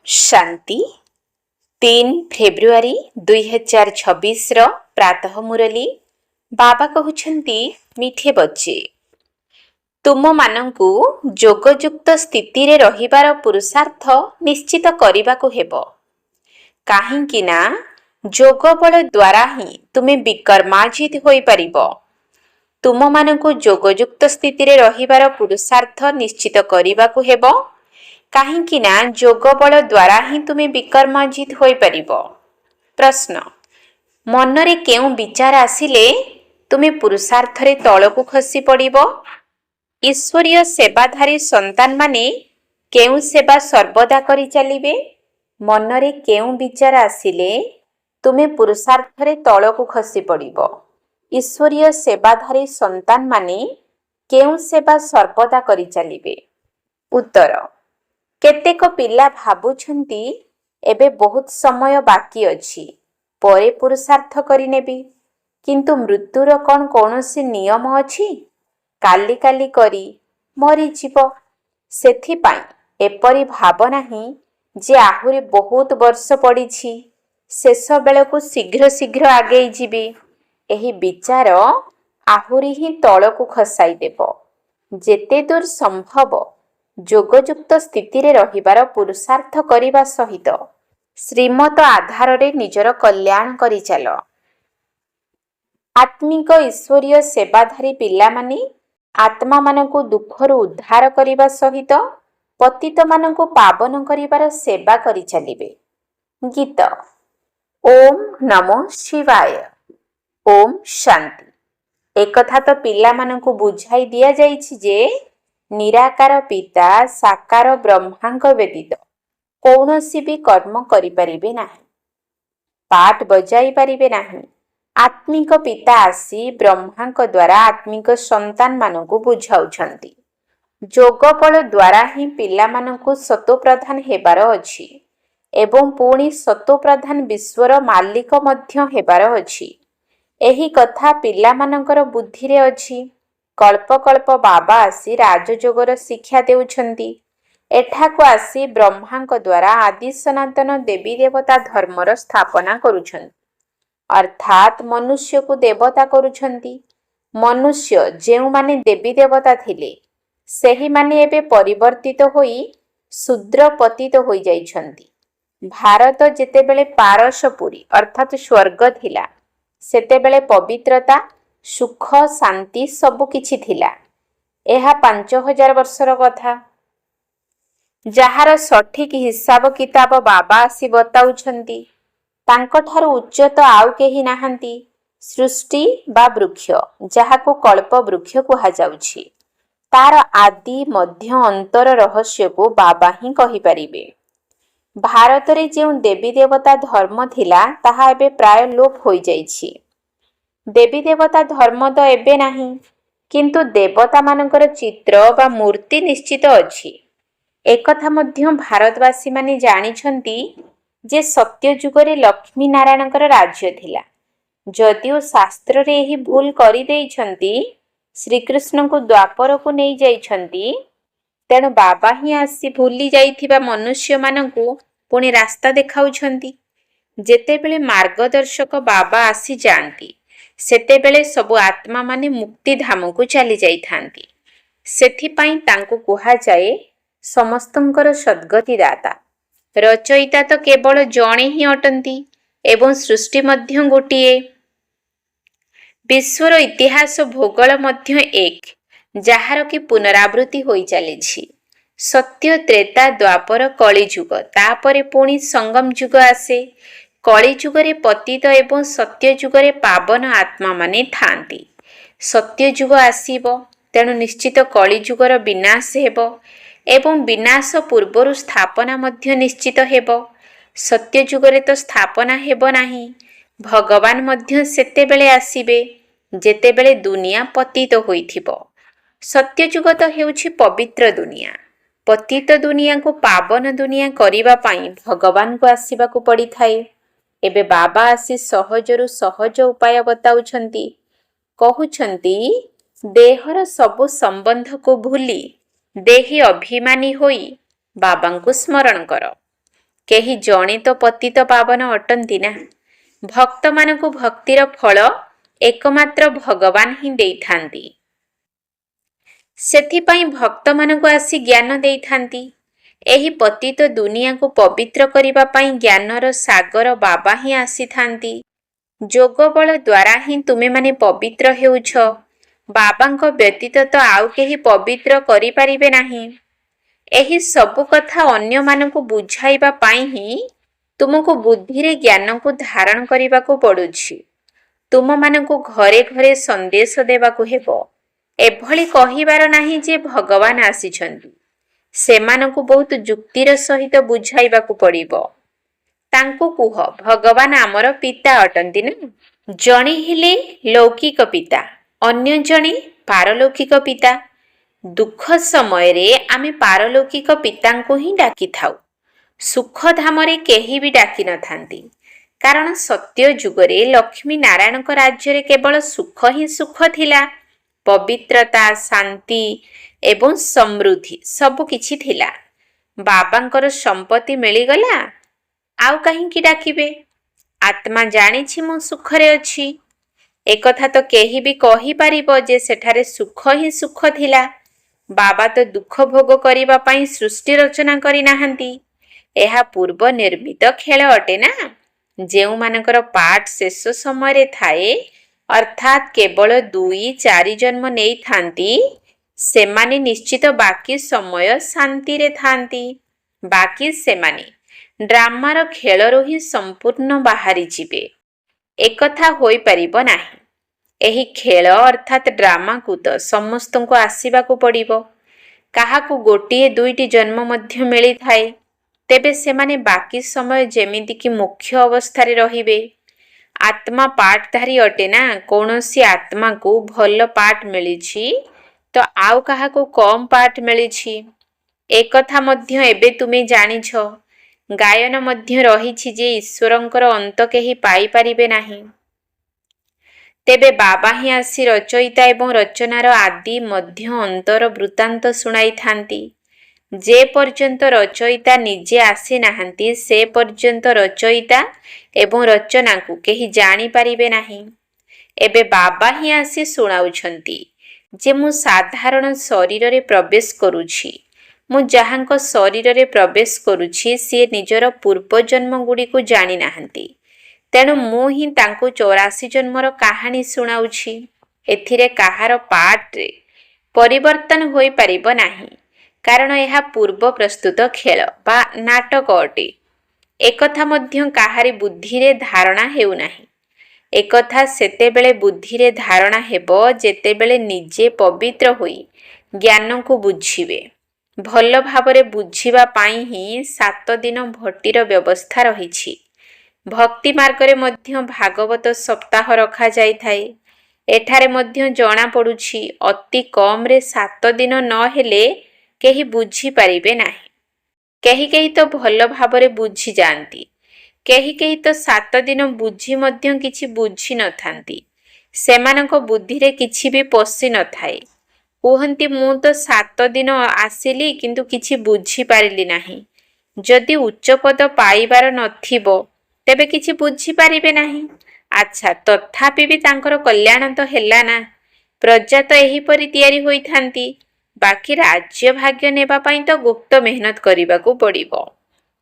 शांति 3 February 2026 प्रातः मुरली बाबा कहउछंती मिठे बच्चे तुम मानंकु जोगयुक्त स्थिति रे रहिबार पुरुषार्थ निश्चित करिबा को हेबो काहेकि ना जोग बल द्वारा ही तुमे विकर्माजित होई परिबो। तुम मानंकु जोगयुक्त स्थिति रे रहिबार पुरुषार्थ निश्चित करिबा को हेबो काहेकि ना जोग बल द्वारा ही तुमे विकर्माजित होई परिबो। प्रश्न मनरे केउ विचार आसिले तुमे पुरुषार्थ रे तळकु खसी पड़िबो। ईश्वरीय सेवाधारी संतान माने केउ सेवा सर्वदा करि चलिबे। मनरे केउ विचार आसिले तुमे पुरुषार्थ रे तळकु खसी पड़िबो। ईश्वरीय सेवाधारी संतान माने केउ सेवा सर्वदा करि चलिबे। उत्तर केतेक पिला भाबुछंती एबे बहुत समय बाकी अछि परे पुरुषार्थ करिनेबी किंतु मृत्युर कोन कोनोसी नियम अछि काली काली करी मरी जीव सेथि पाई एपरि भावना ही जे आहुरी बहुत वर्ष पड़िछि शेष बेलकु शीघ्र शीघ्र आगे जीवी एही विचार आहुरी ही तळकु खसाई देबो। जेते दूर संभव जोगयुक्त स्थिति रे रहिबार पुरुषार्थ करिबा सहित श्रीमत आधार रे निजर कल्याण करि चल। आत्मिक ईश्वरीय सेवाधारी पिला माने आत्मा मानकु दुखरु उद्धार करिबा सहित पतित मानकु पावन करिबार सेवा करि चलिबे। गीत ओम नमो शिवाय। ओम शांति। एक कथा तो पिला मानकु बुझाई दिया जाइछि जे निराकार पिता साकार ब्रह्मांक व्यतीत कौनसी भी कर्म करि परिबे नाही पाठ बजाई परिबे नाही। आत्मिक पिता आसी ब्रह्मांक द्वारा आत्मिक संतान मानकु बुझाउछंती जोग बल द्वारा ही पिला मानकु सतो प्रधान हेबार अछि एवं पुणी सतो प्रधान विश्वर मालिक मध्य हेबार अछि। एही कथा पिला मानकर बुद्धि रे अछि। कल्प कल्प बाबा आसी राजयोगर शिक्षा देउछंती एठाको आसी ब्रह्मांक द्वारा आदि सनातन देवी देवता धर्मर स्थापना करुछंती अर्थात मनुष्य को देवता करुछंती। मनुष्य जेउ माने देवी देवता थिले सेही माने एबे परिवर्तित होई शूद्र पतित होई जाइछंती। भारत जेतेबेले पारसपुरी अर्थात स्वर्ग थिला सेतेबेले पवित्रता सुख शांति सबु किछि थिला। एहा 5000 वर्षर कथा जहार सठिक हिसाब किताब बाबा आसी बताउछंती तांको ठारू उच्च तो आउ केही नाहंती सृष्टि बा वृक्ष जहाको कल्प वृक्ष कुहा जाउछि तार आदि मध्य अंतर रहस्य को बाबा ही कहि परिबे। भारत रे जेउ देवी देवता धर्म थिला ताहा एबे प्राय लोप होई जाइछि। देवी देवता धर्म तो एबे नाही किंतु देवता मानकर चित्र बा मूर्ति निश्चित अछि। एकथा मध्य भारतवासी माने जानिछंती जे सत्य जुगरे लक्ष्मी नारायणकर राज्य थिला। जदिओ शास्त्र रे ही भूल करि देइछंती श्रीकृष्ण को द्वापर को नै जाइछंती तेनु बाबा ही आसी भूली जाइथिबा मनुष्य मानकु पुणी रास्ता देखाउछंती। जेतेबेले मार्गदर्शक बाबा आसी जानती सेतेबेले सबु आत्मा माने मुक्ति धाम को चली जाइथांती। सेथि पई तांको कुहा जाए समस्तंकर सद्गति दाता। रचयिता तो केवल जणे ही अटंती एवं सृष्टि मध्य गोटिए। विश्वर इतिहास भूगोल मध्य एक जहार की पुनरावृत्ति होई चलिछि। सत्य त्रेता द्वापर कली जुग तापरे पुणी संगम जुग आसे। कली जुगरे पतित एवं सत्य जुगरे पावन आत्मा माने थांती। सत्य जुग आसीबो तेणु निश्चित कली जुगर विनाश हेबो एवं विनाश पूर्वरु स्थापना मध्य निश्चित हेबो। सत्य जुगरे तो स्थापना हेबो नाही भगवान मध्य सेतेबेले आसीबे जेतेबेले दुनिया पतित होइथिबो। सत्य जुग तो हेउछि पवित्र दुनिया। पतित दुनिया को पावन दुनिया करिबा पई भगवान को आसीबा को पड़ी थाए। एबे बाबा आसी सहजरु सहज उपाय बताउछंती कहुछंती देहर सबु संबंध को भूली देही अभिमानी होई बाबांकु स्मरण कर। କେହି ଜଣେ ତ ପତିତ ପାବନ ଅଟନ୍ତି ନା। ଭକ୍ତମାନଙ୍କୁ ଭକ୍ତିର ଫଳ ଏକମାତ୍ର ଭଗବାନ ହିଁ ଦେଇଥାନ୍ତି। ସେଥିପାଇଁ ଭକ୍ତମାନଙ୍କୁ ଆସି ଜ୍ଞାନ ଦେଇଥାନ୍ତି। ଏହି ପତିତ ଦୁନିଆକୁ ପବିତ୍ର କରିବା ପାଇଁ ଜ୍ଞାନର ସାଗର ବାବା ହିଁ ଆସିଥାନ୍ତି। ଯୋଗ ବଳ ଦ୍ୱାରା ହିଁ ତୁମେମାନେ ପବିତ୍ର ହେଉଛ। ବାବାଙ୍କ ବ୍ୟତୀତ ତ ଆଉ କେହି ପବିତ୍ର କରିପାରିବେ ନାହିଁ। ଏହି ସବୁ କଥା ଅନ୍ୟମାନଙ୍କୁ ବୁଝାଇବା ପାଇଁ ହିଁ ତୁମକୁ ବୁଦ୍ଧିରେ ଜ୍ଞାନକୁ ଧାରଣ କରିବାକୁ ପଡୁଛି। ତୁମମାନଙ୍କୁ ଘରେ ଘରେ ସନ୍ଦେଶ ଦେବାକୁ ହେବ। ଏଭଳି କହିବାର ନାହିଁ ଯେ ଭଗବାନ ଆସିଛନ୍ତି। ସେମାନଙ୍କୁ ବହୁତ ଯୁକ୍ତିର ସହିତ ବୁଝାଇବାକୁ ପଡିବ। ତାଙ୍କୁ କୁହ ଭଗବାନ ଆମର ପିତା ଅଟନ୍ତି ନା। ଜଣେ ହେଲେ ଲୌକିକ ପିତା, ଅନ୍ୟ ଜଣେ ପାରଲୌକିକ ପିତା। ଦୁଃଖ ସମୟରେ ଆମେ ପାରଲୌକିକ ପିତାଙ୍କୁ ହିଁ ଡାକିଥାଉ। ସୁଖଧାମରେ କେହି ବି ଡାକି ନଥାନ୍ତି। କାରଣ ସତ୍ୟ ଯୁଗରେ ଲକ୍ଷ୍ମୀ ନାରାୟଣଙ୍କ ରାଜ୍ୟରେ କେବଳ ସୁଖ ହିଁ ସୁଖ ଥିଲା। ପବିତ୍ରତା, ଶାନ୍ତି ଏବଂ ସମୃଦ୍ଧି ସବୁ କିଛି ଥିଲା। ବାବାଙ୍କର ସମ୍ପତ୍ତି ମିଳିଗଲା, ଆଉ କାହିଁକି ଡାକିବେ? ଆତ୍ମା ଜାଣିଛି ମୁଁ ସୁଖରେ ଅଛି। ଏକଥା ତ କେହି ବି କହିପାରିବ ଯେ ସେଠାରେ ସୁଖ ହିଁ ସୁଖ ଥିଲା। ବାବା ତ ଦୁଃଖ ଭୋଗ କରିବା ପାଇଁ ସୃଷ୍ଟି ରଚନା କରିନାହାନ୍ତି। ଏହା ପୂର୍ବ ନିର୍ମିତ ଖେଳ ଅଟେ ନା। ଯେଉଁମାନଙ୍କର ପାଠ ଶେଷ ସମୟରେ ଥାଏ, ଅର୍ଥାତ୍ କେବଳ 2-4 ଜନ୍ମ ନେଇଥାନ୍ତି, ସେମାନେ ନିଶ୍ଚିତ ବାକି ସମୟ ଶାନ୍ତିରେ ଥାନ୍ତି। ବାକି ସେମାନେ ଡ୍ରାମାର ଖେଳରୁ ହିଁ ସମ୍ପୂର୍ଣ୍ଣ ବାହାରିଯିବେ। ଏକଥା ହୋଇପାରିବ ନାହିଁ। ଏହି ଖେଳ ଅର୍ଥାତ୍ ଡ୍ରାମାକୁ ତ ସମସ୍ତଙ୍କୁ ଆସିବାକୁ ପଡ଼ିବ। କାହାକୁ 1-2ଟି ଜନ୍ମ ମଧ୍ୟ ମିଳିଥାଏ, ତେବେ ସେମାନେ ବାକି ସମୟ ଯେମିତିକି ମୁଖ୍ୟ ଅବସ୍ଥାରେ ରହିବେ। ଆତ୍ମା ପାଠଧାରୀ ଅଟେ ନା। କୌଣସି ଆତ୍ମାକୁ ଭଲ ପାଠ ମିଳିଛି ତ ଆଉ କାହାକୁ କମ୍ ପାଠ ମିଳିଛି। ଏକଥା ମଧ୍ୟ ଏବେ ତୁମେ ଜାଣିଛ। ଗାୟନ ମଧ୍ୟ ରହିଛି ଯେ ଈଶ୍ୱରଙ୍କର ଅନ୍ତ କେହି ପାଇପାରିବେ ନାହିଁ। ତେବେ ବାବା ହିଁ ଆସି ରଚୟିତା ଏବଂ ରଚନାର ଆଦି ମଧ୍ୟ ଅନ୍ତର ବୃତ୍ତାନ୍ତ ଶୁଣାଇଥାନ୍ତି। ଯେ ପର୍ଯ୍ୟନ୍ତ ରଚୟିତା ନିଜେ ଆସିନାହାନ୍ତି, ସେ ପର୍ଯ୍ୟନ୍ତ ରଚୟିତା ଏବଂ ରଚନାକୁ କେହି ଜାଣିପାରିବେ ନାହିଁ। ଏବେ ବାବା ହିଁ ଆସି ଶୁଣାଉଛନ୍ତି ଯେ ମୁଁ ସାଧାରଣ ଶରୀରରେ ପ୍ରବେଶ କରୁଛି। ମୁଁ ଯାହାଙ୍କ ଶରୀରରେ ପ୍ରବେଶ କରୁଛି ସିଏ ନିଜର ପୂର୍ବଜନ୍ମ ଗୁଡ଼ିକୁ ଜାଣିନାହାନ୍ତି। ତେଣୁ ମୁଁ ହିଁ ତାଙ୍କୁ 84 ଜନ୍ମର କାହାଣୀ ଶୁଣାଉଛି। ଏଥିରେ କାହାର ପାଠରେ ପରିବର୍ତ୍ତନ ହୋଇପାରିବ ନାହିଁ, କାରଣ ଏହା ପୂର୍ବ ପ୍ରସ୍ତୁତ ଖେଳ ବା ନାଟକ ଅଟେ। ଏକଥା ମଧ୍ୟ କାହାରି ବୁଦ୍ଧିରେ ଧାରଣା ହେଉନାହିଁ। ଏକଥା ସେତେବେଳେ ବୁଦ୍ଧିରେ ଧାରଣା ହେବ ଯେତେବେଳେ ନିଜେ ପବିତ୍ର ହୋଇ ଜ୍ଞାନକୁ ବୁଝିବେ। ଭଲ ଭାବରେ ବୁଝିବା ପାଇଁ ହିଁ 7 ଦିନ ଭଟ୍ଟିର ବ୍ୟବସ୍ଥା ରହିଛି। ଭକ୍ତି ମାର୍ଗରେ ମଧ୍ୟ ଭାଗବତ ସପ୍ତାହ ରଖାଯାଇଥାଏ। ଏଠାରେ ମଧ୍ୟ ଜଣାପଡ଼ୁଛି ଅତି କମରେ 7 ଦିନ ନ ହେଲେ କେହି ବୁଝିପାରିବେ ନାହିଁ। କେହି କେହି ତ ଭଲ ଭାବରେ ବୁଝିଯାଆନ୍ତି। କେହି କେହି ତ 7 ଦିନ ବୁଝି ମଧ୍ୟ କିଛି ବୁଝି ନଥାନ୍ତି। ସେମାନଙ୍କ ବୁଦ୍ଧିରେ କିଛି ବି ପଶି ନଥାଏ। କୁହନ୍ତି ମୁଁ ତ 7 ଦିନ ଆସିଲି କିନ୍ତୁ କିଛି ବୁଝିପାରିଲି ନାହିଁ। ଯଦି ଉଚ୍ଚ ପଦ ପାଇବାର ନଥିବ ତେବେ କିଛି ବୁଝିପାରିବେ ନାହିଁ। ଆଚ୍ଛା, ତଥାପି ବି ତାଙ୍କର କଲ୍ୟାଣ ତ ହେଲା ନା। ପ୍ରଜା ତ ଏହିପରି ତିଆରି ହୋଇଥାନ୍ତି। ବାକି ରାଜ୍ୟ ଭାଗ୍ୟ ନେବା ପାଇଁ ତ ଗୁପ୍ତ ମେହନତ କରିବାକୁ ପଡ଼ିବ।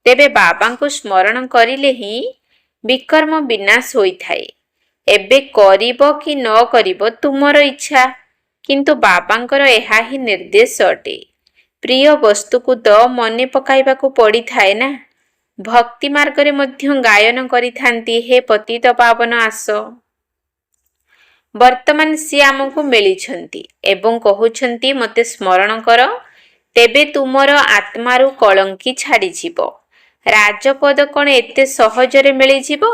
ତେବେ ବାବାଙ୍କୁ ସ୍ମରଣ କରିଲେ ହିଁ ବିକର୍ମ ବିନାଶ ହୋଇଥାଏ। ଏବେ କରିବ କି ନ କରିବ ତୁମର ଇଚ୍ଛା, କିନ୍ତୁ ବାବାଙ୍କର ଏହା ହିଁ ନିର୍ଦ୍ଦେଶ ଅଟେ। ପ୍ରିୟ ବସ୍ତୁକୁ ତ ମନେ ପକାଇବାକୁ ପଡ଼ିଥାଏ ନା। ଭକ୍ତି ମାର୍ଗରେ ମଧ୍ୟ ଗାୟନ କରିଥାନ୍ତି, ହେ ପତିତ ପାବନ ଆସ। ବର୍ତ୍ତମାନ ସିଏ ଆମକୁ ମିଳିଛନ୍ତି ଏବଂ କହୁଛନ୍ତି ମୋତେ ସ୍ମରଣ କର, ତେବେ ତୁମର ଆତ୍ମାରୁ କଳଙ୍କି ଛାଡ଼ିଯିବ। ରାଜପଦ କ'ଣ ଏତେ ସହଜରେ ମିଳିଯିବ?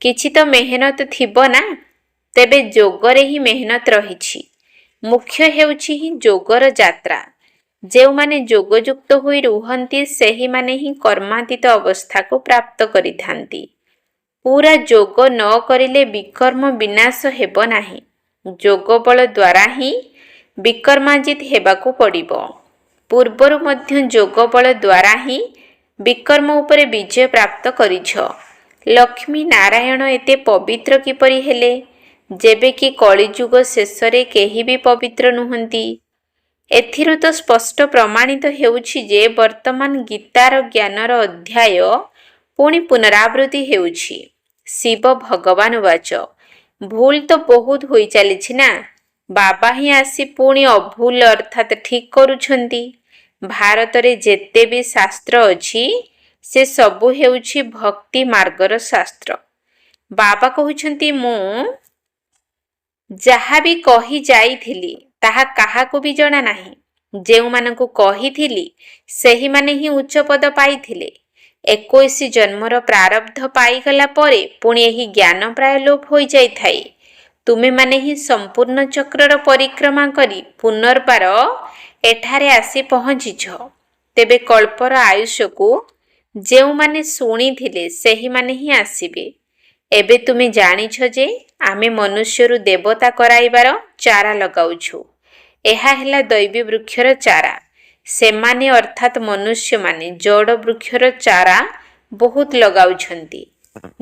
କିଛି ତ ମେହନତ ଥିବ ନା। ତେବେ ଯୋଗରେ ହିଁ ମେହନତ ରହିଛି। ମୁଖ୍ୟ ହେଉଛି ହିଁ ଯୋଗର ଯାତ୍ରା। ଯେଉଁମାନେ ଯୋଗଯୁକ୍ତ ହୋଇ ରୁହନ୍ତି ସେହିମାନେ ହିଁ କର୍ମାତୀତ ଅବସ୍ଥାକୁ ପ୍ରାପ୍ତ କରିଥାନ୍ତି। ପୁରା ଯୋଗ ନ କରିଲେ ବିକର୍ମ ବିନାଶ ହେବ ନାହିଁ। ଯୋଗ ବଳ ଦ୍ୱାରା ହିଁ ବିକର୍ମାଜିତ ହେବାକୁ ପଡ଼ିବ। ପୂର୍ବରୁ ମଧ୍ୟ ଯୋଗ ବଳ ଦ୍ୱାରା ହିଁ ବିକର୍ମ ଉପରେ ବିଜୟ ପ୍ରାପ୍ତ କରିଛ। ଲକ୍ଷ୍ମୀ ନାରାୟଣ ଏତେ ପବିତ୍ର କିପରି ହେଲେ, ଯେବେ କି କଳିଯୁଗ ଶେଷରେ କେହି ବି ପବିତ୍ର ନୁହନ୍ତି? ଏଥିରୁ ତ ସ୍ପଷ୍ଟ ପ୍ରମାଣିତ ହେଉଛି ଯେ ବର୍ତ୍ତମାନ ଗୀତାର ଜ୍ଞାନର ଅଧ୍ୟାୟ ପୁଣି ପୁନରାବୃତ୍ତି ହେଉଛି। ଶିବ ଭଗବାନ ବାଚ, ଭୁଲ ତ ବହୁତ ହୋଇ ଚାଲିଛି ନା, ବାବା ହିଁ ଆସି ପୁଣି ଅଭୁଲ ଅର୍ଥାତ୍ ଠିକ୍ କରୁଛନ୍ତି। ଭାରତରେ ଯେତେ ବି ଶାସ୍ତ୍ର ଅଛି ସେ ସବୁ ହେଉଛି ଭକ୍ତି ମାର୍ଗର ଶାସ୍ତ୍ର। ବାବା କହୁଛନ୍ତି, ମୁଁ ଯାହା ବି କହି ଯାଇଥିଲି ତାହା କାହାକୁ ବି ଜଣା ନାହିଁ। ଯେଉଁମାନଙ୍କୁ କହିଥିଲି ସେହିମାନେ ହିଁ ଉଚ୍ଚ ପଦ ପାଇଥିଲେ। 21 ଜନ୍ମର ପ୍ରାରବ୍ଧ ପାଇଗଲା ପରେ ପୁଣି ଏହି ଜ୍ଞାନ ପ୍ରାୟ ଲୋପ ହୋଇଯାଇଥାଏ। ତୁମେମାନେ ହିଁ ସମ୍ପୂର୍ଣ୍ଣ ଚକ୍ରର ପରିକ୍ରମା କରି ପୁନର୍ବାର ଏଠାରେ ଆସି ପହଞ୍ଚିଛ। ତେବେ କଳ୍ପର ଆୟୁଷକୁ ଯେଉଁମାନେ ଶୁଣିଥିଲେ ସେହିମାନେ ହିଁ ଆସିବେ। ଏବେ ତୁମେ ଜାଣିଛ ଯେ ଆମେ ମନୁଷ୍ୟରୁ ଦେବତା କରାଇବାର ଚାରା ଲଗାଉଛୁ। ଏହା ହେଲା ଦୈବୀ ବୃକ୍ଷର ଚାରା। ସେମାନେ ଅର୍ଥାତ୍ ମନୁଷ୍ୟମାନେ ଜଡ଼ ବୃକ୍ଷର ଚାରା ବହୁତ ଲଗାଉଛନ୍ତି,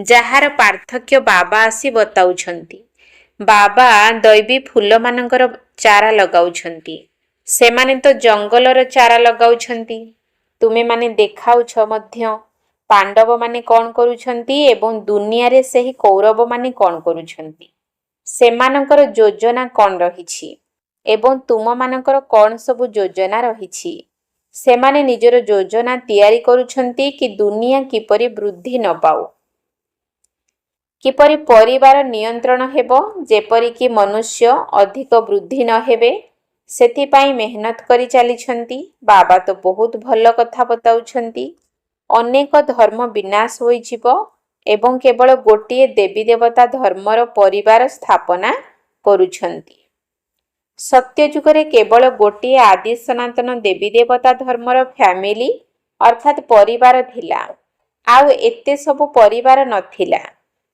ଯାହାର ପାର୍ଥକ୍ୟ ବାବା ଆସି ବତାଉଛନ୍ତି। ବାବା ଦୈବୀ ଫୁଲମାନଙ୍କର ଚାରା ଲଗାଉଛନ୍ତି, ସେମାନେ ତ ଜଙ୍ଗଲର ଚାରା ଲଗାଉଛନ୍ତି। ତୁମେମାନେ ଦେଖାଉଛ ମଧ୍ୟ ପାଣ୍ଡବମାନେ କ'ଣ କରୁଛନ୍ତି ଏବଂ ଦୁନିଆରେ ସେହି କୌରବମାନେ କ'ଣ କରୁଛନ୍ତି। ସେମାନଙ୍କର ଯୋଜନା କ'ଣ ରହିଛି ଏବଂ ତୁମମାନଙ୍କର କ'ଣ ସବୁ ଯୋଜନା ରହିଛି। ସେମାନେ ନିଜର ଯୋଜନା ତିଆରି କରୁଛନ୍ତି କି ଦୁନିଆ କିପରି ବୃଦ୍ଧି ନ ପାଉ, କିପରି ପରିବାର ନିୟନ୍ତ୍ରଣ ହେବ, ଯେପରିକି ମନୁଷ୍ୟ ଅଧିକ ବୃଦ୍ଧି ନ ହେବେ, ସେଥିପାଇଁ ମେହନତ କରି ଚାଲିଛନ୍ତି। ବାବା ତ ବହୁତ ଭଲ କଥା ବତାଉଛନ୍ତି। ଅନେକ ଧର୍ମ ବିନାଶ ହୋଇଯିବ ଏବଂ କେବଳ ଗୋଟିଏ ଦେବୀ ଦେବତା ଧର୍ମର ପରିବାର ସ୍ଥାପନା କରୁଛନ୍ତି। ସତ୍ୟଯୁଗରେ କେବଳ ଗୋଟିଏ ଆଦି ସନାତନ ଦେବୀ ଦେବତା ଧର୍ମର ଫ୍ୟାମିଲି ଅର୍ଥାତ୍ ପରିବାର ଥିଲା, ଆଉ ଏତେ ସବୁ ପରିବାର ନଥିଲା।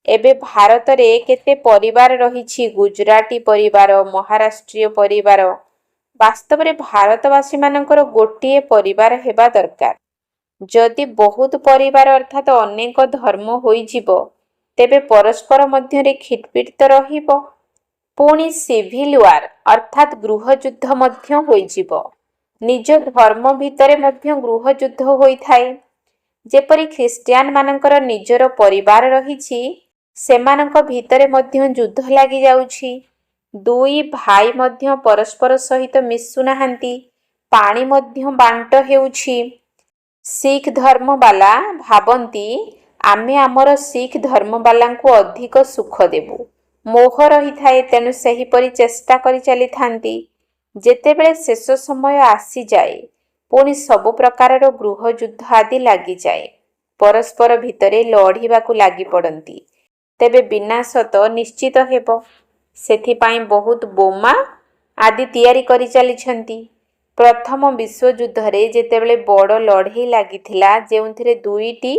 ଏବେ ଭାରତରେ କେତେ ପରିବାର ରହିଛି, ଗୁଜରାଟୀ ପରିବାର, ମହାରାଷ୍ଟ୍ରୀୟ ପରିବାର। ବାସ୍ତବରେ ଭାରତବାସୀମାନଙ୍କର ଗୋଟିଏ ପରିବାର ହେବା ଦରକାର। ଯଦି ବହୁତ ପରିବାର ଅର୍ଥାତ୍ ଅନେକ ଧର୍ମ ହୋଇଯିବ, ତେବେ ପରସ୍ପର ମଧ୍ୟରେ ଖିଟପିଟ ତ ରହିବ। ପୁଣି ସିଭିଲ ୱାର ଅର୍ଥାତ୍ ଗୃହଯୁଦ୍ଧ ମଧ୍ୟ ହୋଇଯିବ। ନିଜ ଧର୍ମ ଭିତରେ ମଧ୍ୟ ଗୃହଯୁଦ୍ଧ ହୋଇଥାଏ। ଯେପରି ଖ୍ରୀଷ୍ଟିଆନ ମାନଙ୍କର ନିଜର ପରିବାର ରହିଛି, ସେମାନଙ୍କ ଭିତରେ ମଧ୍ୟ ଯୁଦ୍ଧ ଲାଗିଯାଉଛି। ଦୁଇ ଭାଇ ମଧ୍ୟ ପରସ୍ପର ସହିତ ମିଶୁନାହାନ୍ତି, ପାଣି ମଧ୍ୟ ବାଣ୍ଟ ହେଉଛି। ଶିଖ ଧର୍ମବାଲା ଭାବନ୍ତି ଆମେ ଆମର ଶିଖ ଧର୍ମବାଲାଙ୍କୁ ଅଧିକ ସୁଖ ଦେବୁ। ମୋହ ରହିଥାଏ, ତେଣୁ ସେହିପରି ଚେଷ୍ଟା କରି ଚାଲିଥାନ୍ତି। ଯେତେବେଳେ ଶେଷ ସମୟ ଆସିଯାଏ, ପୁଣି ସବୁ ପ୍ରକାରର ଗୃହଯୁଦ୍ଧ ଆଦି ଲାଗିଯାଏ। ପରସ୍ପର ଭିତରେ ଲଢ଼ିବାକୁ ଲାଗି ପଡ଼ନ୍ତି। ତେବେ ବିନାଶ ତ ନିଶ୍ଚିତ ହେବ। ସେଥିପାଇଁ ବହୁତ ବୋମା ଆଦି ତିଆରି କରି ଚାଲିଛନ୍ତି। ପ୍ରଥମ ବିଶ୍ୱଯୁଦ୍ଧରେ ଯେତେବେଳେ ବଡ଼ ଲଢ଼େଇ ଲାଗିଥିଲା, ଯେଉଁଥିରେ 2ଟି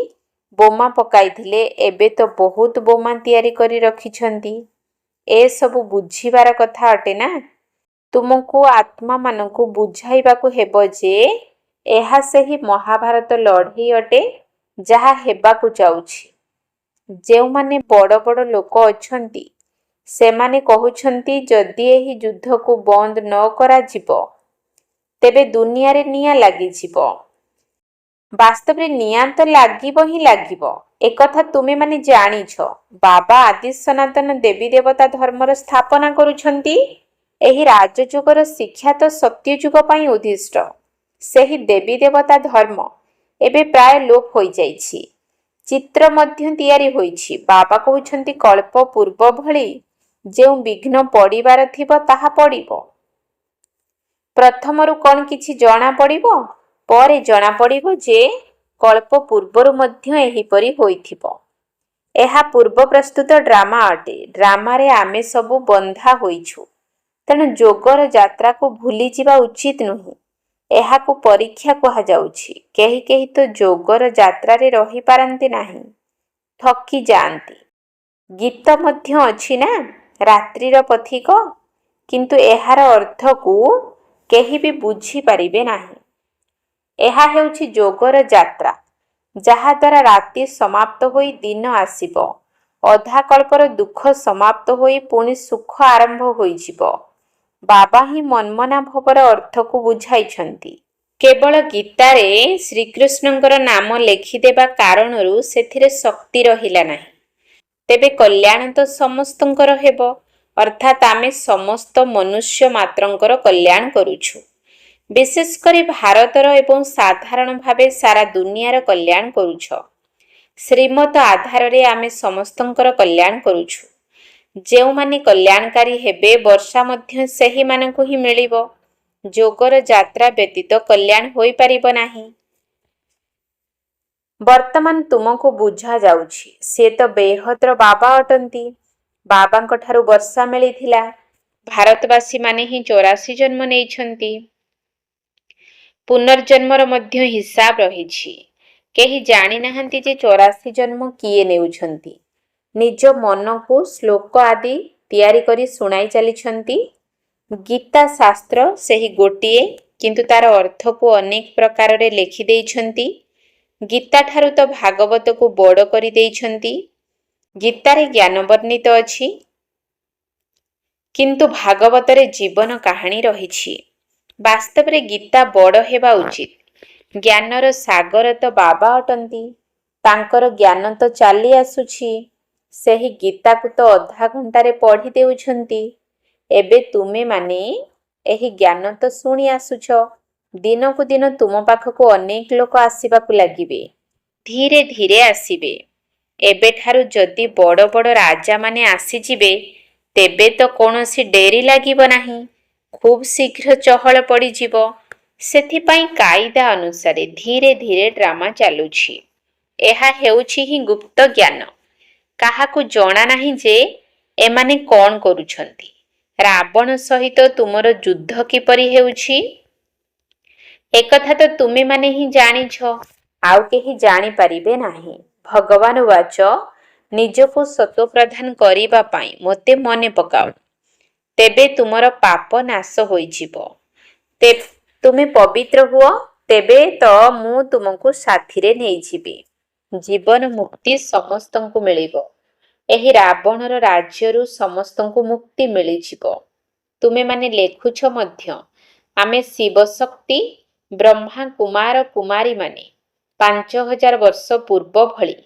ବୋମା ପକାଇଥିଲେ, ଏବେ ତ ବହୁତ ବୋମା ତିଆରି କରି ରଖିଛନ୍ତି। ଏସବୁ ବୁଝିବାର କଥା ଅଟେ ନା। ତୁମକୁ ଆତ୍ମାମାନଙ୍କୁ ବୁଝାଇବାକୁ ହେବ ଯେ ଏହା ସେହି ମହାଭାରତ ଲଢ଼େଇ ଅଟେ ଯାହା ହେବାକୁ ଯାଉଛି। ଯେଉଁମାନେ ବଡ଼ ବଡ଼ ଲୋକ ଅଛନ୍ତି, ସେମାନେ କହୁଛନ୍ତି ଯଦି ଏହି ଯୁଦ୍ଧକୁ ବନ୍ଦ ନ କରାଯିବ, ତେବେ ଦୁନିଆରେ ନିଆଁ ଲାଗିଯିବ। ବାସ୍ତବରେ ନିଆଁ ତ ଲାଗିବ ହିଁ ଲାଗିବ, ଏକଥା ତୁମେମାନେ ଜାଣିଛ। ବାବା ଆଦି ସନାତନ ଦେବୀ ଦେବତା ଧର୍ମର ସ୍ଥାପନା କରୁଛନ୍ତି। ଏହି ରାଜଯୁଗର ଶିକ୍ଷା ତ ସତ୍ୟଯୁଗ ପାଇଁ ଉଦ୍ଦିଷ୍ଟ। ସେହି ଦେବୀ ଦେବତା ଧର୍ମ ଏବେ ପ୍ରାୟ ଲୋପ ହୋଇଯାଇଛି। ଚିତ୍ର ମଧ୍ୟ ତିଆରି ହୋଇଛି। ବାବା କହୁଛନ୍ତି କଳ୍ପ ପୂର୍ବ ଭଳି ଯେଉଁ ବିଘ୍ନ ପଡ଼ିବାର ଥିବ ତାହା ପଡ଼ିବ। ପ୍ରଥମରୁ କ'ଣ କିଛି ଜଣାପଡ଼ିବ, ପରେ ଜଣାପଡ଼ିବ ଯେ କଳ୍ପ ପୂର୍ବରୁ ମଧ୍ୟ ଏହିପରି ହୋଇଥିବ। ଏହା ପୂର୍ବ ପ୍ରସ୍ତୁତ ଡ୍ରାମା ଅଟେ। ଡ୍ରାମାରେ ଆମେ ସବୁ ବନ୍ଧା ହୋଇଛୁ। ତେଣୁ ଯୋଗର ଯାତ୍ରାକୁ ଭୁଲିଯିବା ଉଚିତ ନୁହେଁ। ଏହାକୁ ପରୀକ୍ଷା କୁହାଯାଉଛି। କେହି କେହି ତ ଯୋଗର ଯାତ୍ରାରେ ରହିପାରନ୍ତି ନାହିଁ, ଥକି ଯାଆନ୍ତି। ଗୀତ ମଧ୍ୟ ଅଛି ନା, ରାତ୍ରିର ପଥିକ, କିନ୍ତୁ ଏହାର ଅର୍ଥକୁ କେହି ବି ବୁଝିପାରିବେ ନାହିଁ। ଏହା ହେଉଛି ଯୋଗର ଯାତ୍ରା। ଯାହାଦ୍ୱାରା ରାତି ସମାପ୍ତ ହୋଇ ଦିନ ଆସିବ। ଅଧା କଳ୍ପର ଦୁଃଖ ସମାପ୍ତ ହୋଇ ପୁଣି ସୁଖ ଆରମ୍ଭ ହୋଇଯିବ। ବାବା ହିଁ ମନ୍ମନା ଭବର ଅର୍ଥକୁ ବୁଝାଇଛନ୍ତି। କେବଳ ଗୀତାରେ ଶ୍ରୀକୃଷ୍ଣଙ୍କର ନାମ ଲେଖିଦେବା କାରଣରୁ ସେଥିରେ ଶକ୍ତି ରହିଲା ନାହିଁ। ତେବେ କଲ୍ୟାଣ ତ ସମସ୍ତଙ୍କର ହେବ, ଅର୍ଥାତ୍ ଆମେ ସମସ୍ତ ମନୁଷ୍ୟ ମାତ୍ରଙ୍କର କଲ୍ୟାଣ କରୁଛୁ। ବିଶେଷ କରି ଭାରତର ଏବଂ ସାଧାରଣ ଭାବେ ସାରା ଦୁନିଆର କଲ୍ୟାଣ କରୁଛ। ଶ୍ରୀମତ ଆଧାରରେ ଆମେ ସମସ୍ତଙ୍କର କଲ୍ୟାଣ କରୁଛୁ। ଯେଉଁମାନେ କଲ୍ୟାଣକାରୀ ହେବେ, ବର୍ଷା ମଧ୍ୟ ସେହିମାନଙ୍କୁ ହିଁ ମିଳିବ। ଯୋଗର ଯାତ୍ରା ବ୍ୟତୀତ କଲ୍ୟାଣ ହୋଇପାରିବ ନାହିଁ। ବର୍ତ୍ତମାନ ତୁମକୁ ବୁଝାଯାଉଛି, ସେ ତ ବେହଦ୍ର ବାବା ଅଟନ୍ତି। ବାବାଙ୍କ ଠାରୁ ବର୍ଷା ମିଳିଥିଲା। ଭାରତବାସୀମାନେ ହିଁ 84 ଜନ୍ମ ନେଇଛନ୍ତି। ପୁନର୍ଜନ୍ମର ମଧ୍ୟ ହିସାବ ରହିଛି। କେହି ଜାଣିନାହାନ୍ତି ଯେ 84 ଜନ୍ମ କିଏ ନେଉଛନ୍ତି। ନିଜ ମନକୁ ଶ୍ଲୋକ ଆଦି ତିଆରି କରି ଶୁଣାଇ ଚାଲିଛନ୍ତି। ଗୀତା ଶାସ୍ତ୍ର ସେହି ଗୋଟିଏ, କିନ୍ତୁ ତାର ଅର୍ଥକୁ ଅନେକ ପ୍ରକାରରେ ଲେଖିଦେଇଛନ୍ତି। ଗୀତାଠାରୁ ତ ଭାଗବତକୁ ବଡ଼ କରିଦେଇଛନ୍ତି। ଗୀତାରେ ଜ୍ଞାନ ବର୍ଣ୍ଣିତ ଅଛି, କିନ୍ତୁ ଭାଗବତରେ ଜୀବନ କାହାଣୀ ରହିଛି। ବାସ୍ତବରେ ଗୀତା ବଡ଼ ହେବା ଉଚିତ। ଜ୍ଞାନର ସାଗର ତ ବାବା ଅଟନ୍ତି। ତାଙ୍କର ଜ୍ଞାନ ତ ଚାଲି ଆସୁଛି। ସେହି ଗୀତାକୁ ତ ଅଧା ଘଣ୍ଟାରେ ପଢ଼ି ଦେଉଛନ୍ତି। ଏବେ ତୁମେମାନେ ଏହି ଜ୍ଞାନ ତ ଶୁଣି ଆସୁଛ। ଦିନକୁ ଦିନ ତୁମ ପାଖକୁ ଅନେକ ଲୋକ ଆସିବାକୁ ଲାଗିବେ। ଧୀରେ ଧୀରେ ଆସିବେ। ଏବେଠାରୁ ଯଦି ବଡ଼ ବଡ଼ ରାଜାମାନେ ଆସିଯିବେ, ତେବେ ତ କୌଣସି ଡେରି ଲାଗିବ ନାହିଁ। ଖୁବ୍ ଶୀଘ୍ର ଚହଳ ପଡ଼ିଯିବ। ସେଥିପାଇଁ କାଇଦା ଅନୁସାରେ ଧୀରେ ଧୀରେ ଡ୍ରାମା ଚାଲୁଛି। ଏହା ହେଉଛି ହିଁ ଗୁପ୍ତ ଜ୍ଞାନ। କାହାକୁ ଜଣା ନାହିଁ ଯେ ଏମାନେ କ'ଣ କରୁଛନ୍ତି। ରାବଣ ସହିତ ତୁମର ଯୁଦ୍ଧ କିପରି ହେଉଛି, ଏକଥା ତ ତୁମେମାନେ ହିଁ ଜାଣିଛ, ଆଉ କେହି ଜାଣିପାରିବେ ନାହିଁ। ଭଗବାନ ବାଚ, ନିଜକୁ ସତ୍ୱପ୍ରଧାନ କରିବା ପାଇଁ ମୋତେ ମନେ ପକାଅ, ତେବେ ତୁମର ପାପ ନାଶ ହୋଇଯିବ। ତୁମେ ପବିତ୍ର ହୁଅ, ତେବେ ତ ମୁଁ ତୁମକୁ ସାଥିରେ ନେଇଯିବି। ଜୀବନ ମୁକ୍ତି ସମସ୍ତଙ୍କୁ ମିଳିବ। ଏହି ରାବଣର ରାଜ୍ୟରୁ ସମସ୍ତଙ୍କୁ ମୁକ୍ତି ମିଳିଯିବ। ତୁମେମାନେ ଲେଖୁଛ ମଧ୍ୟ, ଆମେ ଶିବଶକ୍ତି ବ୍ରହ୍ମା କୁମାର କୁମାରୀମାନେ 5000 ବର୍ଷ ପୂର୍ବ ଭଳି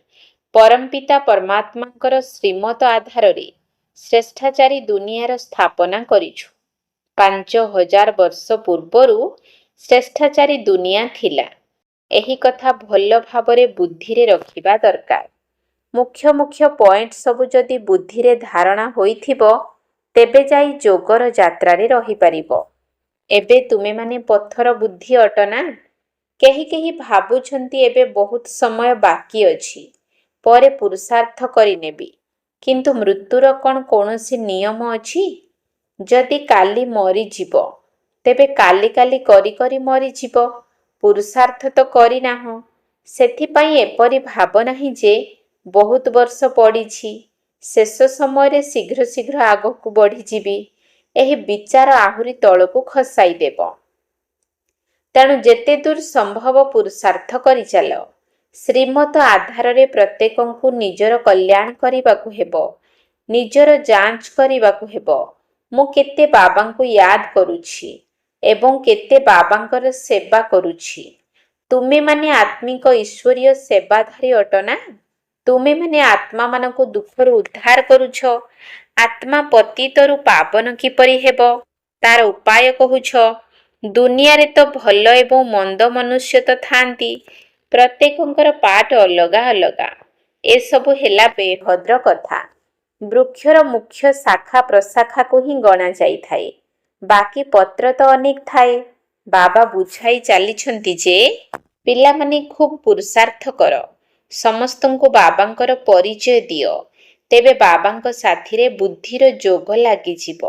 ପରମପିତା ପରମାତ୍ମାଙ୍କର ଶ୍ରୀମତ ଆଧାରରେ ଶ୍ରେଷ୍ଠାଚାରୀ ଦୁନିଆର ସ୍ଥାପନା କରିଛୁ। 5000 ବର୍ଷ ପୂର୍ବରୁ ଶ୍ରେଷ୍ଠାଚାରୀ ଦୁନିଆ ଥିଲା। ଏହି କଥା ଭଲ ଭାବରେ ବୁଦ୍ଧିରେ ରଖିବା ଦରକାର। ମୁଖ୍ୟ ମୁଖ୍ୟ ପଏଣ୍ଟ ସବୁ ଯଦି ବୁଦ୍ଧିରେ ଧାରଣା ହୋଇଥିବ, ତେବେ ଯାଇ ଯୋଗର ଯାତ୍ରାରେ ରହିପାରିବ। ଏବେ ତୁମେମାନେ ପଥର ବୁଦ୍ଧି ଅଟନା। କେହି କେହି ଭାବୁଛନ୍ତି ଏବେ ବହୁତ ସମୟ ବାକି ଅଛି, ପରେ ପୁରୁଷାର୍ଥ କରିନେବି। କିନ୍ତୁ ମୃତ୍ୟୁର କ'ଣ କୌଣସି ନିୟମ ଅଛି? ଯଦି କାଲି ମରିଯିବ, ତେବେ କାଲି କାଲି କରି କରି ମରିଯିବ। ପୁରୁଷାର୍ଥ ତ କରିନାହଁ। ସେଥିପାଇଁ ଏପରି ଭାବ ନାହିଁ ଯେ ବହୁତ ବର୍ଷ ପଡ଼ିଛି, ଶେଷ ସମୟରେ ଶୀଘ୍ର ଶୀଘ୍ର ଆଗକୁ ବଢ଼ିଯିବି। ଏହି ବିଚାର ଆହୁରି ତଳକୁ ଖସାଇଦେବ। ତେଣୁ ଯେତେ ଦୂର ସମ୍ଭବ ପୁରୁଷାର୍ଥ କରିଚାଲ। ଶ୍ରୀମତ ଆଧାରରେ ପ୍ରତ୍ୟେକଙ୍କୁ ନିଜର କଲ୍ୟାଣ କରିବାକୁ ହେବ। ନିଜର ଯାଞ୍ଚ କରିବାକୁ ହେବ। ମୁଁ କେତେ ବାବାଙ୍କୁ ୟାଦ କରୁଛି ଏବଂ କେତେ ବାବାଙ୍କର ସେବା କରୁଛି। ତୁମେମାନେ ଆତ୍ମିକ ଈଶ୍ୱରୀୟ ସେବାଧାରୀ ଅଟନା। ତୁମେମାନେ ଆତ୍ମାମାନଙ୍କୁ ଦୁଃଖରୁ ଉଦ୍ଧାର କରୁଛ। ଆତ୍ମା ପତିତରୁ ପାବନ କିପରି ହେବ, ତାର ଉପାୟ କହୁଛ। ଦୁନିଆରେ ତ ଭଲ ଏବଂ ମନ୍ଦ ମନୁଷ୍ୟ ତ ଥାଆନ୍ତି। ପ୍ରତ୍ୟେକଙ୍କର ପାଠ ଅଲଗା ଅଲଗା। ଏସବୁ ହେଲା ବେଭଦ୍ର କଥା। ବୃକ୍ଷର ମୁଖ୍ୟ ଶାଖା ପ୍ରଶାଖାକୁ ହିଁ ଗଣା ଯାଇଥାଏ। ବାକି ପତ୍ର ତ ଅନେକ ଥାଏ। ବାବା ବୁଝାଇ ଚାଲିଛନ୍ତି ଯେ ପିଲାମାନେ ଖୁବ୍ ପୁରୁଷାର୍ଥ କର। ସମସ୍ତଙ୍କୁ ବାବାଙ୍କର ପରିଚୟ ଦିଅ। ତେବେ ବାବାଙ୍କ ସାଥିରେ ବୁଦ୍ଧିର ଯୋଗ ଲାଗିଯିବ।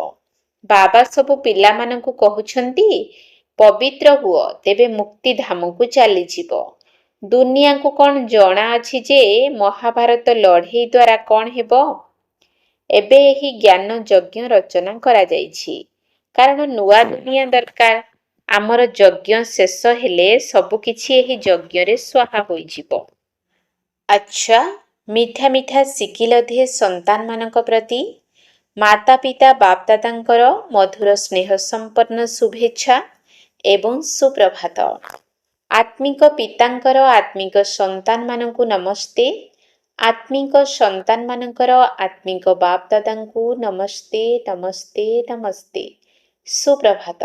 ବାବା ସବୁ ପିଲାମାନଙ୍କୁ କହୁଛନ୍ତି, ପବିତ୍ର ହୁଅ, ତେବେ ମୁକ୍ତିଧାମକୁ ଚାଲିଯିବ। ଦୁନିଆକୁ କ'ଣ ଜଣା ଅଛି ଯେ ମହାଭାରତ ଲଢ଼େଇ ଦ୍ୱାରା କ'ଣ ହେବ? ଏବେ ଏହି ଜ୍ଞାନ ଯଜ୍ଞ ରଚନା କରାଯାଇଛି, କାରଣ ନୂଆ ଦୁନିଆ ଦରକାର। ଆମର ଯଜ୍ଞ ଶେଷ ହେଲେ ସବୁକିଛି ଏହି ଯଜ୍ଞରେ ସ୍ୱାହା ହୋଇଯିବ। ଆଚ୍ଛା, ମିଠା ମିଠା ଶିକିଲ ଦିଏ ସନ୍ତାନମାନଙ୍କ ପ୍ରତି ମାତା ପିତା ବାପଦାଦାଙ୍କର ମଧୁର ସ୍ନେହ ସମ୍ପନ୍ନ ଶୁଭେଚ୍ଛା ଏବଂ ସୁପ୍ରଭାତ। ଆତ୍ମିକ ପିତାଙ୍କର ଆତ୍ମିକ ସନ୍ତାନମାନଙ୍କୁ ନମସ୍ତେ। ଆତ୍ମିକ ସନ୍ତାନମାନଙ୍କର ଆତ୍ମିକ ବାପଦାଦାଙ୍କୁ ନମସ୍ତେ ନମସ୍ତେ ନମସ୍ତେ। ସୁପ୍ରଭାତ।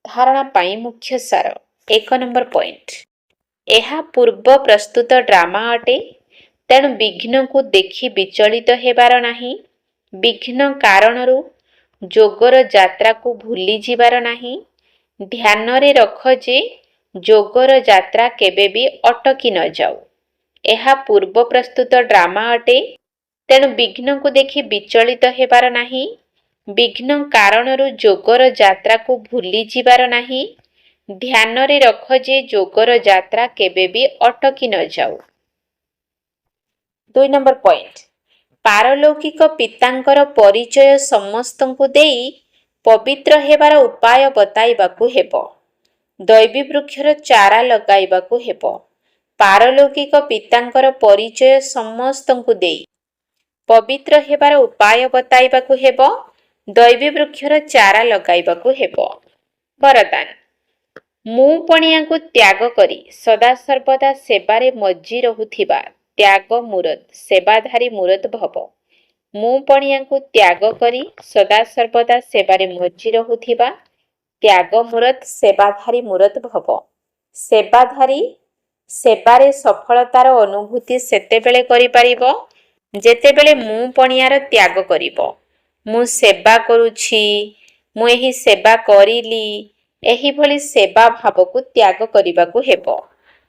ଧାରଣା ପାଇଁ ମୁଖ୍ୟ ସାର। 1 ନମ୍ବର ପଏଣ୍ଟ। ଏହା ପୂର୍ବ ପ୍ରସ୍ତୁତ ଡ୍ରାମା ଅଟେ, ତେଣୁ ବିଘ୍ନକୁ ଦେଖି ବିଚଳିତ ହେବାର ନାହିଁ। ବିଘ୍ନ କାରଣରୁ ଯୋଗର ଯାତ୍ରାକୁ ଭୁଲି ଯିବାର ନାହିଁ। ଧ୍ୟାନରେ ରଖ ଯେ ଯୋଗର ଯାତ୍ରା କେବେ ବି ଅଟକି ନ ଯାଉ। ଏହା ପୂର୍ବ ପ୍ରସ୍ତୁତ ଡ୍ରାମା ଅଟେ, ତେଣୁ ବିଘ୍ନକୁ ଦେଖି ବିଚଳିତ ହେବାର ନାହିଁ। ବିଘ୍ନ କାରଣରୁ ଯୋଗର ଯାତ୍ରାକୁ ଭୁଲି ଯିବାର ନାହିଁ। ଧ୍ୟାନରେ ରଖ ଯେ ଯୋଗର ଯାତ୍ରା କେବେ ବି ଅଟକି ନ ଯାଉ। 2 ନମ୍ବର ପଏଣ୍ଟ। ପାରଲୌକିକ ପିତାଙ୍କର ପରିଚୟ ସମସ୍ତଙ୍କୁ ଦେଇ ପବିତ୍ର ହେବାର ଉପାୟ ବତାଇବାକୁ ହେବ। ଦୈବୀ ବୃକ୍ଷର ଚାରା ଲଗାଇବାକୁ ହେବ। ପାରଲୌକିକ ପିତାଙ୍କର ପରିଚୟ ସମସ୍ତଙ୍କୁ ଦେଇ ପବିତ୍ର ହେବାର ଉପାୟ ବତାଇବାକୁ ହେବ। ଦୈବୀ ବୃକ୍ଷର ଚାରା ଲଗାଇବାକୁ ହେବ। ବରଦାନ। ମୁଁ ପଣିଆଙ୍କୁ ତ୍ୟାଗ କରି ସଦାସର୍ବଦା ସେବାରେ ମଜ୍ଜି ରହୁଥିବା ତ୍ୟାଗ ମୂରତ ସେବାଧାରୀ ମୂରତ ଭବ। ମୁଁ ପଣିଆଙ୍କୁ ତ୍ୟାଗ କରି ସଦାସର୍ବଦା ସେବାରେ ମଜ୍ଜି ରହୁଥିବା ତ୍ୟାଗ ମୂରତ ସେବାଧାରୀ ମୂରତ ଭବ। ସେବାଧାରୀ ସେବାରେ ସଫଳତାର ଅନୁଭୂତି ସେତେବେଳେ କରିପାରିବ ଯେତେବେଳେ ମୁଁ ପଣିଆର ତ୍ୟାଗ କରିବ। ମୁଁ ସେବା କରୁଛି, ମୁଁ ଏହି ସେବା କରିଲି, ଏହିଭଳି ସେବା ଭାବକୁ ତ୍ୟାଗ କରିବାକୁ ହେବ।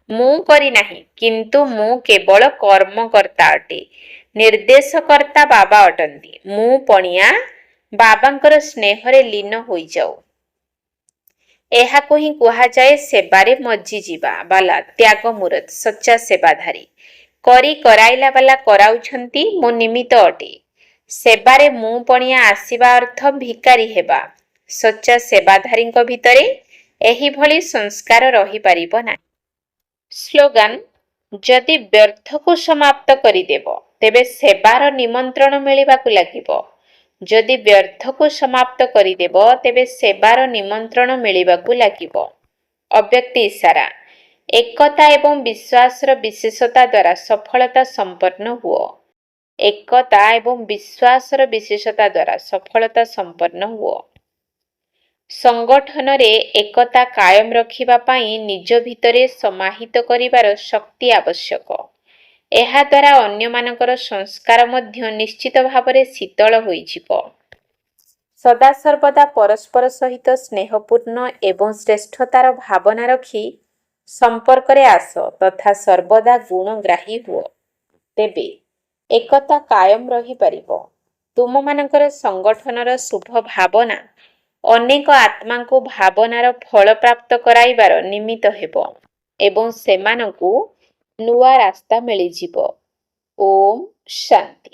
ମୁଁ କରିନାହିଁ, କିନ୍ତୁ ମୁଁ କେବଳ କର୍ମକର୍ତ୍ତା ଅଟେ। ନିର୍ଦ୍ଦେଶକର୍ତ୍ତା ବାବା ଅଟନ୍ତି। ମୁଁ ପଣିଆ ବାବାଙ୍କର ସ୍ନେହରେ ଲୀନ ହୋଇଯାଉ। ଏହାକୁ ହିଁ କୁହାଯାଏ ସେବାରେ ମଜ୍ଜିଯିବା ବାଲା ତ୍ୟାଗ ମୂରତ ସଚ୍ଚା ସେବାଧାରୀ। କରି କରାଇଲା ବାଲା କରାଉଛନ୍ତି, ମୁଁ ନିମିତ୍ତ ଅଟେ। ସେବାରେ ମୁଁ ପଣିଆ ଆସିବା ଅର୍ଥ ଭିକାରୀ ହେବା। ସଚ୍ଚା ସେବାଧାରୀଙ୍କ ଭିତରେ ଏହିଭଳି ସଂସ୍କାର ରହିପାରିବ ନାହିଁ। ସ୍ଲୋଗାନ। ଯଦି ବ୍ୟର୍ଥକୁ ସମାପ୍ତ କରିଦେବ, ତେବେ ସେବାର ନିମନ୍ତ୍ରଣ ମିଳିବାକୁ ଲାଗିବ। ଯଦି ବ୍ୟର୍ଥକୁ ସମାପ୍ତ କରିଦେବ, ତେବେ ସେବାର ନିମନ୍ତ୍ରଣ ମିଳିବାକୁ ଲାଗିବ। ଅବ୍ୟକ୍ତି ଇଶାରା। ଏକତା ଏବଂ ବିଶ୍ୱାସର ବିଶେଷତା ଦ୍ୱାରା ସଫଳତା ସମ୍ପନ୍ନ ହୁଅ। ଏକତା ଏବଂ ବିଶ୍ୱାସର ବିଶେଷତା ଦ୍ୱାରା ସଫଳତା ସମ୍ପନ୍ନ ହୁଅ। ସଂଗଠନରେ ଏକତା କାୟମ ରଖିବା ପାଇଁ ନିଜ ଭିତରେ ସମାହିତ କରିବାର ଶକ୍ତି ଆବଶ୍ୟକ। ଏହାଦ୍ୱାରା ଅନ୍ୟମାନଙ୍କର ସଂସ୍କାର ମଧ୍ୟ ନିଶ୍ଚିତ ଭାବରେ ଶୀତଳ ହୋଇଯିବ। ସଦାସର୍ବଦା ପରସ୍ପର ସହିତ ସ୍ନେହପୂର୍ଣ୍ଣ ଏବଂ ଶ୍ରେଷ୍ଠତାର ଭାବନା ରଖି ସମ୍ପର୍କରେ ଆସ ତଥା ସର୍ବଦା ଗୁଣଗ୍ରାହୀ ହୁଅ। ତେବେ ଏକତା କାୟମ ରହିପାରିବ। ତୁମମାନଙ୍କର ସଂଗଠନର ଶୁଭ ଭାବନା ଅନେକ ଆତ୍ମାଙ୍କୁ ଭାବନାର ଫଳ ପ୍ରାପ୍ତ କରାଇବାର ନିମିତ୍ତ ହେବ ଏବଂ ସେମାନଙ୍କୁ ନୂଆ ରାସ୍ତା ମିଳିଯିବ। ଓମ୍ ଶାନ୍ତି।